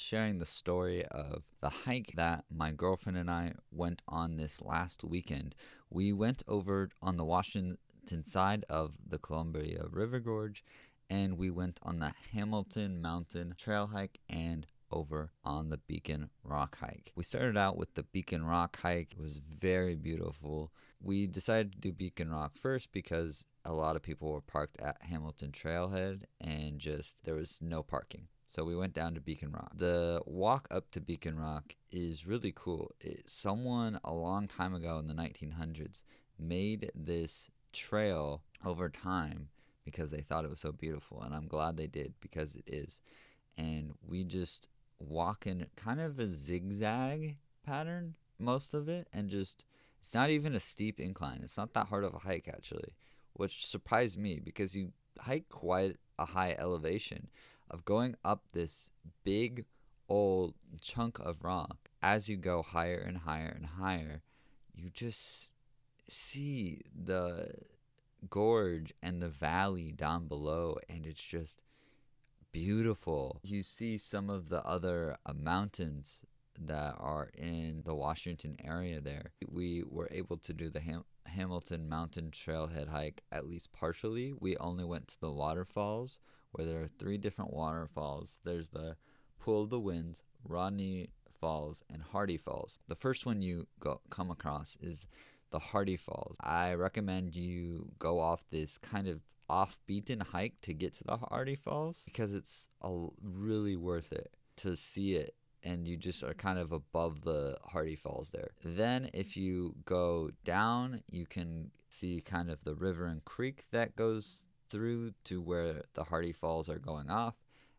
sharing the story of the hike that my girlfriend and I went on this last weekend. We went over on the Washington side of the Columbia River Gorge, and we went on the Hamilton Mountain Trail hike and over on the Beacon Rock hike. We started out with the Beacon Rock hike. It was very beautiful. We decided to do Beacon Rock first because a lot of people were parked at Hamilton Trailhead and just there was no parking. So we went down to Beacon Rock. The walk up to Beacon Rock is really cool. Someone a long time ago in the 1900s made this trail over time because they thought it was so beautiful, and I'm glad they did because it is. And we just walk in kind of a zigzag pattern, most of it, and just it's not even a steep incline. It's not that hard of a hike actually, which surprised me because you hike quite a high elevation of going up this big old chunk of rock. As you go higher and higher and higher, you just see the gorge and the valley down below, and it's just beautiful. You see some of the other mountains that are in the Washington area there. We were able to do the Hamilton Mountain Trailhead hike at least partially. We only went to the waterfalls, where there are 3 different waterfalls. There's the Pool of the Winds, Rodney Falls, and Hardy Falls. The first one you come across is the Hardy Falls. I recommend you go off this kind of off-beaten hike to get to the Hardy Falls because it's really worth it to see it, and you just are kind of above the Hardy Falls there. Then if you go down, you can see kind of the river and creek that goes through to where the Hardy Falls are going off.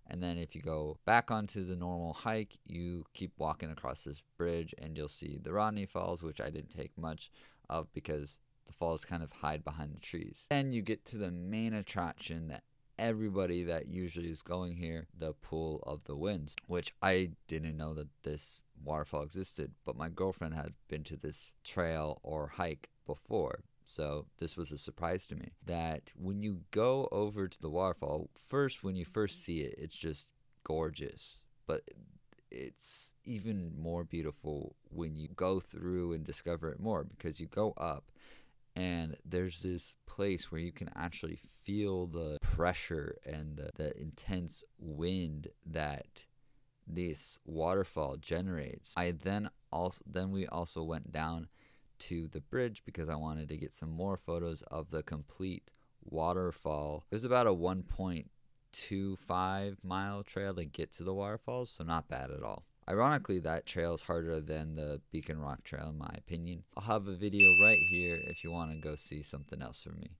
And then if you go back onto the normal hike, you keep walking across this bridge and you'll see the Rodney Falls, which I didn't take much of because the falls kind of hide behind the trees. Then you get to the main attraction that everybody that usually is going here, the Pool of the Winds, which I didn't know that this waterfall existed, but my girlfriend had been to this trail or hike before. So this was a surprise to me that when you go over to the waterfall, when you first see it, it's just gorgeous. But it's even more beautiful when you go through and discover it more, because you go up and there's this place where you can actually feel the pressure and the intense wind that this waterfall generates. Then we also went down to the bridge because I wanted to get some more photos of the complete waterfall. It was about a 1.25 mile trail to get to the waterfalls, so not bad at all. Ironically, that trail is harder than the Beacon Rock Trail in my opinion. I'll have a video right here if you want to go see something else from me.